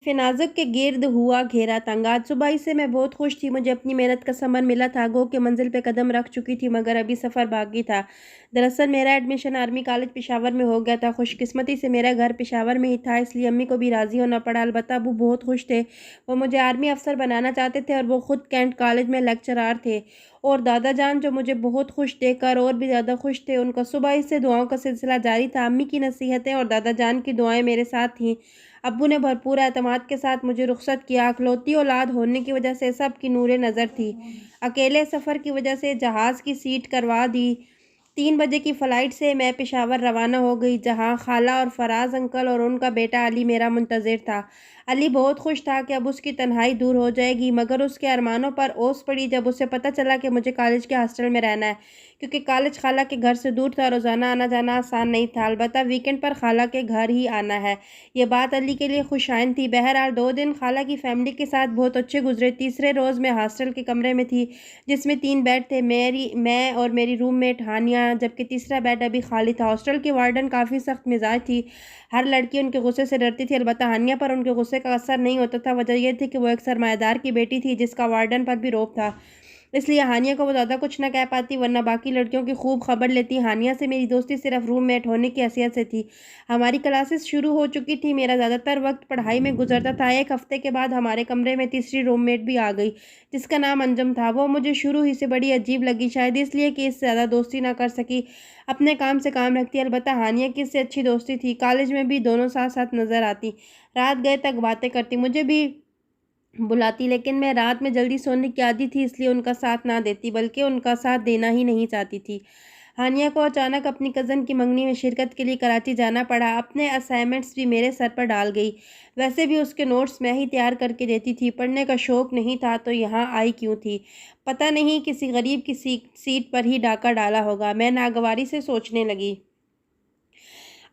नाज़ुक के गिर्द हुआ घेरा तंग। आज सुबह ही से मैं बहुत खुश थी। मुझे अपनी मेहनत का समर मिला था। गो के मंजिल पे कदम रख चुकी थी, मगर अभी सफ़र बाकी था। दरअसल मेरा एडमिशन आर्मी कॉलेज पेशावर में हो गया था। खुशकिस्मती से मेरा घर पेशावर में ही था, इसलिए अम्मी को भी राज़ी होना पड़ा। अलबत्ता अबू बहुत खुश थे। वो मुझे आर्मी अफ़सर बनाना चाहते थे और वो ख़ुद कैंट कॉलेज में लेक्चरार थे। और दादा जान जो मुझे बहुत खुश देखकर और भी ज़्यादा खुश थे। उनका सुबह ही से दुआओं का सिलसिला जारी था। अम्मी की नसीहतें और दादा जान की दुआएं मेरे साथ थीं। अब्बू ने भरपूर एतमाद के साथ मुझे रुखसत किया। अकलौती औलाद होने की वजह से सब की नूरे नज़र थी। अकेले सफ़र की वजह से जहाज़ की सीट करवा दी। 3 बजे की फ़्लाइट से मैं पेशावर रवाना हो गई, जहाँ खाला और फराज अंकल और उनका बेटा अली मेरा मुंतज़िर था। अली बहुत खुश था कि अब उसकी तन्हाई दूर हो जाएगी, मगर उसके अरमानों पर ओस पड़ी जब उसे पता चला कि मुझे कॉलेज के हॉस्टल में रहना है, क्योंकि कॉलेज खाला के घर से दूर था। रोज़ाना आना जाना आसान नहीं था, अलबत्ता वीकेंड पर खाला के घर ही आना है। ये बात अली के लिए खुशाइन थी। बहरहाल 2 दिन खाला की फैमिली के साथ बहुत अच्छे गुजरे। तीसरे रोज़ मैं हॉस्टल के कमरे में थी, जिसमें 3 बेड थे, मैं और मेरी रूममेट हानिया, जबकि तीसरा बेड अभी खाली था। हॉस्टल की वार्डन काफ़ी सख्त मिजाज थी। हर लड़की उनके गुस्से से डरती थी, अलबत्ता हानिया पर उनके गुस्से का असर नहीं होता था। वजह यह थी कि वो एक सरमायादार की बेटी थी, जिसका वार्डन पर भी रौब था, इसलिए हानिया को वो ज़्यादा कुछ न कह पाती, वरना बाकी लड़कियों की खूब खबर लेती। हानिया से मेरी दोस्ती सिर्फ रूममेट होने की हैसियत से थी। हमारी क्लासेस शुरू हो चुकी थी। मेरा ज़्यादातर वक्त पढ़ाई में गुजरता था। एक हफ्ते के बाद हमारे कमरे में तीसरी रूममेट भी आ गई, जिसका नाम अंजम था। वो मुझे शुरू ही से बड़ी अजीब लगी, शायद इसलिए कि इससे ज़्यादा दोस्ती ना कर सकी, अपने काम से काम रखती। अलबत्ता हानिया की इससे अच्छी दोस्ती थी। कॉलेज में भी दोनों साथ साथ नज़र आती, रात गए तक बातें करती, मुझे भी बुलाती, लेकिन मैं रात में जल्दी सोने की आदी थी, इसलिए उनका साथ ना देती, बल्कि उनका साथ देना ही नहीं चाहती थी। हानिया को अचानक अपनी कज़न की मंगनी में शिरकत के लिए कराची जाना पड़ा। अपने असाइनमेंट्स भी मेरे सर पर डाल गई। वैसे भी उसके नोट्स मैं ही तैयार करके देती थी। पढ़ने का शौक़ नहीं था तो यहाँ आई क्यों थी? पता नहीं, किसी गरीब की सीट पर ही डाका डाला होगा। मैं नागवारी से सोचने लगी।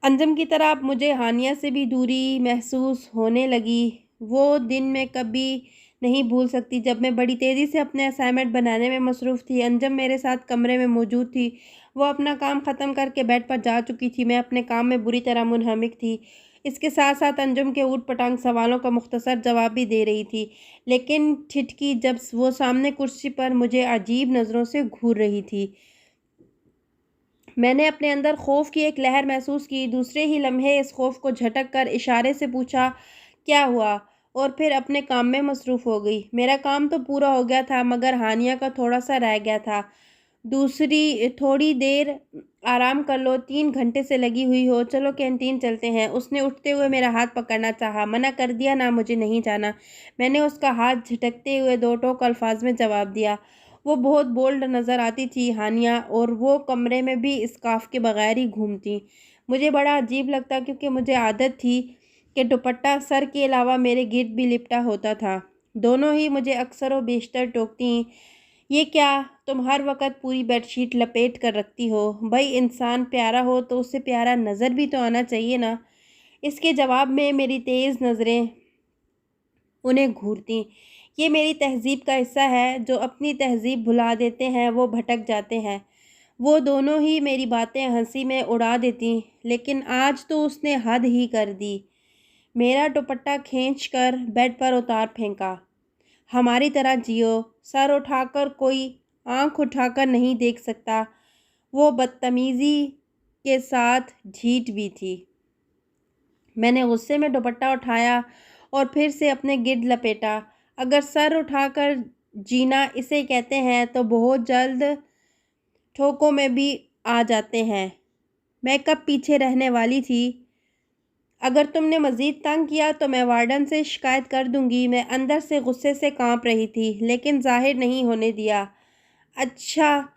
अंजम की तरह अब मुझे हानिया से भी दूरी महसूस होने लगी। वो दिन मैं कभी नहीं भूल सकती, जब मैं बड़ी तेज़ी से अपने असाइनमेंट बनाने में मसरूफ़ थी। अंजम मेरे साथ कमरे में मौजूद थी। वो अपना काम ख़त्म करके बेड पर जा चुकी थी। मैं अपने काम में बुरी तरह मुनहमिक थी। इसके साथ साथ अंजम के ऊट पटांग सवालों का मुख्तसर जवाब भी दे रही थी, लेकिन ठिठकी जब वो सामने कुर्सी पर मुझे अजीब नज़रों से घूर रही थी। मैंने अपने अंदर खौफ की एक लहर महसूस की। दूसरे ही लम्हे इस खौफ को झटक कर इशारे से पूछा, क्या हुआ? और फिर अपने काम में मसरूफ़ हो गई। मेरा काम तो पूरा हो गया था, मगर हानिया का थोड़ा सा रह गया था। थोड़ी देर आराम कर लो, 3 घंटे से लगी हुई हो। चलो कैंटीन चलते हैं। उसने उठते हुए मेरा हाथ पकड़ना चाहा, मना कर दिया, ना मुझे नहीं जाना। मैंने उसका हाथ झटकते हुए दो टोक अल्फाज में जवाब दिया। वो बहुत बोल्ड नज़र आती थी हानिया, और वो कमरे में भी स्कार्फ के बगैर ही घूमती। मुझे बड़ा अजीब लगता, क्योंकि मुझे आदत थी कि दुपट्टा सर के अलावा मेरे गिर्द भी लिपटा होता था। दोनों ही मुझे अक्सर व बेशतर टोकती, ये क्या, तुम हर वक्त पूरी बेडशीट लपेट कर रखती हो? भाई, इंसान प्यारा हो तो उससे प्यारा नज़र भी तो आना चाहिए ना। इसके जवाब में मेरी तेज़ नज़रें उन्हें घूरती। ये मेरी तहज़ीब का हिस्सा है। जो अपनी तहज़ीब भुला देते हैं वो भटक जाते हैं। वो दोनों ही मेरी बातें हंसी में उड़ा देती, लेकिन आज तो उसने हद ही कर दी। मेरा दुपट्टा खींचकर बेड पर उतार फेंका। हमारी तरह जियो, सर उठाकर कोई आंख उठाकर नहीं देख सकता। वो बदतमीज़ी के साथ ढीठ भी थी। मैंने गुस्से में दुपट्टा उठाया और फिर से अपने गिर्द लपेटा। अगर सर उठाकर जीना इसे कहते हैं तो बहुत जल्द ठोकों में भी आ जाते हैं। मैं कब पीछे रहने वाली थी? अगर तुमने मज़ीद तंग किया तो मैं वार्डन से शिकायत कर दूंगी। मैं अंदर से गुस्से से कांप रही थी, लेकिन जाहिर नहीं होने दिया। अच्छा,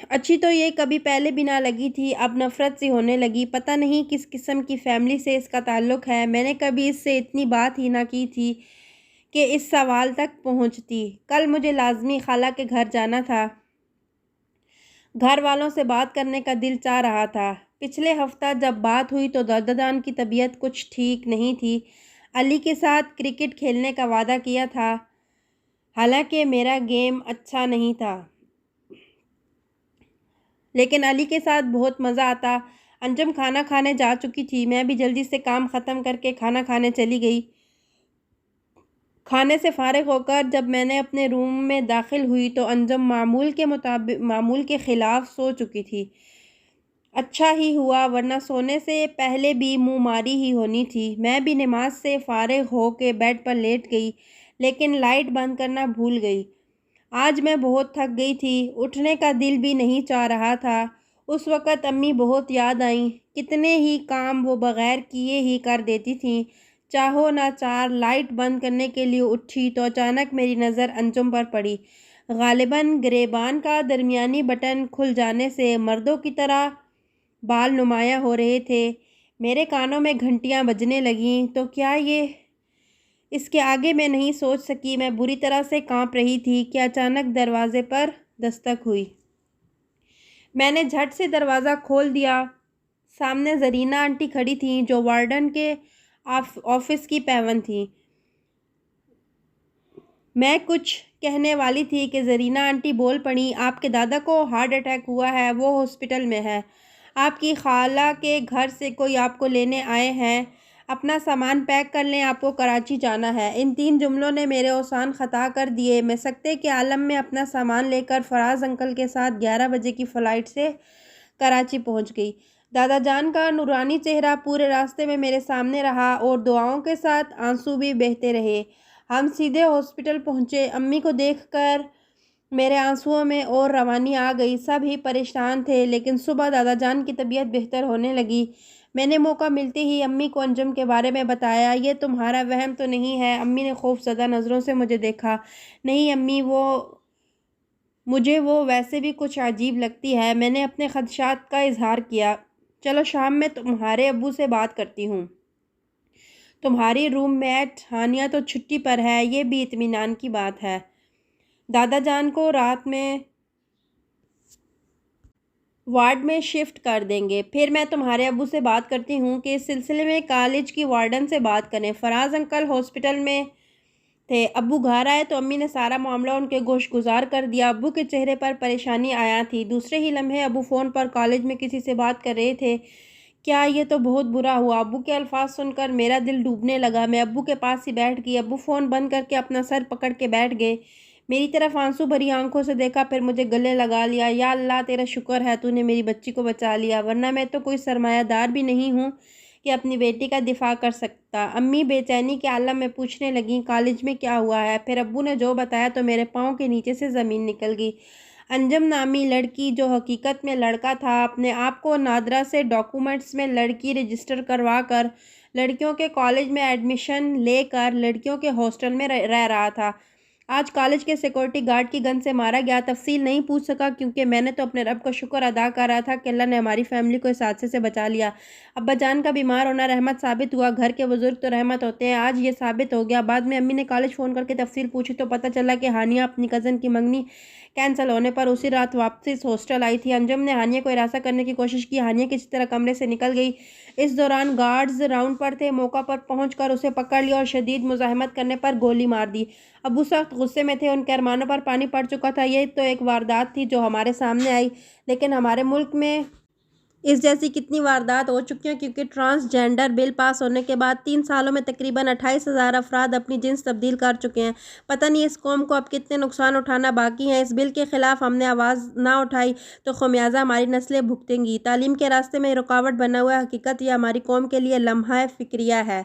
अच्छी तो ये कभी पहले भी ना लगी थी, अब नफ़रत सी होने लगी। पता नहीं किस किस्म की फ़ैमिली से इसका ताल्लुक़ है। मैंने कभी इससे इतनी बात ही ना की थी कि इस सवाल तक पहुंचती। कल मुझे लाज़मी खाला के घर जाना था। घर वालों से बात करने का दिल चाह रहा था। पिछले हफ्ता जब बात हुई तो दादाजान की तबीयत कुछ ठीक नहीं थी। अली के साथ क्रिकेट खेलने का वादा किया था, हालांकि मेरा गेम अच्छा नहीं था, लेकिन अली के साथ बहुत मज़ा आता। अंजम खाना खाने जा चुकी थी। मैं भी जल्दी से काम ख़त्म करके खाना खाने चली गई। کھانے سے فارغ ہو کر جب میں نے اپنے روم میں داخل ہوئی تو انجم معمول کے خلاف سو چکی تھی۔ اچھا ہی ہوا، ورنہ سونے سے پہلے بھی منہ ماری ہی ہونی تھی۔ میں بھی نماز سے فارغ ہو کے بیڈ پر لیٹ گئی، لیکن لائٹ بند کرنا بھول گئی۔ آج میں بہت تھک گئی تھی، اٹھنے کا دل بھی نہیں چاہ رہا تھا۔ اس وقت امی بہت یاد آئیں، کتنے ہی کام وہ بغیر کیے ہی کر دیتی تھیں۔ چاہو نہ چار لائٹ بند کرنے کے لیے اٹھی تو اچانک میری نظر انجم پر پڑی۔ غالباً گریبان کا درمیانی بٹن کھل جانے سے مردوں کی طرح بال نمایاں ہو رہے تھے۔ میرے کانوں میں گھنٹیاں بجنے لگیں تو کیا یہ؟ اس کے آگے میں نہیں سوچ سکی۔ میں بری طرح سے کانپ رہی تھی کہ اچانک دروازے پر دستک ہوئی۔ میں نے جھٹ سے دروازہ کھول دیا۔ سامنے زرینہ آنٹی کھڑی تھیں جو وارڈن کے آفس کی پیون تھیں۔ میں کچھ کہنے والی تھی کہ زرینہ آنٹی بول پڑیں، آپ کے دادا کو ہارٹ اٹیک ہوا ہے، وہ ہاسپٹل میں ہے۔ آپ کی خالہ کے گھر سے کوئی آپ کو لینے آئے ہیں، اپنا سامان پیک کر لیں، آپ کو کراچی جانا ہے۔ ان 3 جملوں نے میرے اوزان خطا کر دیے۔ میں سکتے کے عالم میں اپنا سامان لے کر فراز انکل کے ساتھ 11 بجے کی فلائٹ سے کراچی پہنچ گئی۔ دادا جان کا نورانی چہرہ پورے راستے میں میرے سامنے رہا اور دعاؤں کے ساتھ آنسو بھی بہتے رہے۔ ہم سیدھے ہاسپٹل پہنچے۔ امی کو دیکھ کر میرے آنسوؤں میں اور روانی آ گئی۔ سب ہی پریشان تھے، لیکن صبح دادا جان کی طبیعت بہتر ہونے لگی۔ میں نے موقع ملتے ہی امی کو انجم کے بارے میں بتایا۔ یہ تمہارا وہم تو نہیں ہے؟ امی نے خوف زدہ نظروں سے مجھے دیکھا۔ نہیں امی، مجھے وہ ویسے بھی کچھ عجیب لگتی ہے۔ میں نے اپنے خدشات کا اظہار کیا۔ چلو شام میں تمہارے ابو سے بات کرتی ہوں۔ تمہاری روم میٹ ہانیہ تو چھٹی پر ہے، یہ بھی اطمینان کی بات ہے۔ دادا جان کو رات میں وارڈ میں شفٹ کر دیں گے۔ پھر میں تمہارے ابو سے بات کرتی ہوں کہ اس سلسلے میں کالج کی وارڈن سے بات کریں۔ فراز انکل ہاسپٹل میں تھے، ابو گھر آئے تو امی نے سارا معاملہ ان کے گوش گزار کر دیا۔ ابو کے چہرے پر پریشانی آیا تھی۔ دوسرے ہی لمحے ابو فون پر کالج میں کسی سے بات کر رہے تھے۔ کیا یہ تو بہت برا ہوا۔ ابو کے الفاظ سن کر میرا دل ڈوبنے لگا۔ میں ابو کے پاس ہی بیٹھ گئی۔ ابو فون بند کر کے اپنا سر پکڑ کے بیٹھ گئے، میری طرف آنسو بھری آنکھوں سے دیکھا، پھر مجھے گلے لگا لیا۔ یا اللہ تیرا شکر ہے، تو نے میری بچی کو بچا لیا، ورنہ میں تو کوئی سرمایہ دار بھی نہیں ہوں کہ اپنی بیٹی کا دفاع کر سکتا۔ امی بے چینی کے عالم میں پوچھنے لگیں، کالج میں کیا ہوا ہے؟ پھر ابو نے جو بتایا تو میرے پاؤں کے نیچے سے زمین نکل گئی۔ انجم نامی لڑکی جو حقیقت میں لڑکا تھا، اپنے آپ کو نادرا سے ڈاکومنٹس میں لڑکی رجسٹر کروا کر لڑکیوں کے کالج میں ایڈمیشن لے کر لڑکیوں کے ہاسٹل میں رہ رہا تھا، آج کالج کے سیکورٹی گارڈ کی گن سے مارا گیا۔ تفصیل نہیں پوچھ سکا کیونکہ میں نے تو اپنے رب کا شکر ادا کر رہا تھا کہ اللہ نے ہماری فیملی کو اس حادثے سے بچا لیا۔ ابا جان کا بیمار ہونا رحمت ثابت ہوا، گھر کے بزرگ تو رحمت ہوتے ہیں، آج یہ ثابت ہو گیا۔ بعد میں امی نے کالج فون کر کے تفصیل پوچھی تو پتہ چلا کہ ہانیہ اپنی کزن کی منگنی کینسل ہونے پر اسی رات واپس ہاسٹل آئی تھی۔ انجم نے ہانیہ کو ہراساں کرنے کی کوشش کی، ہانیہ کسی طرح کمرے سے نکل گئی۔ اس دوران گارڈز راؤنڈ پر تھے، موقع پر پہنچ کر اسے پکڑ لیا اور شدید مزاحمت کرنے پر گولی مار دی۔ ابو سخت غصے میں تھے، ان کے ارمانوں پر پانی پڑ چکا تھا۔ یہ تو ایک واردات تھی جو ہمارے سامنے آئی، لیکن ہمارے ملک میں اس جیسی کتنی واردات ہو چکی ہیں، کیونکہ ٹرانسجینڈر بل پاس ہونے کے بعد 3 سالوں میں تقریباً 28,000 افراد اپنی جنس تبدیل کر چکے ہیں۔ پتہ نہیں اس قوم کو اب کتنے نقصان اٹھانا باقی ہیں۔ اس بل کے خلاف ہم نے آواز نہ اٹھائی تو خمیازہ ہماری نسلیں بھگتیں گی۔ تعلیم کے راستے میں رکاوٹ بنا ہوا حقیقت یہ ہماری قوم کے لیے لمحہ فکریہ ہے۔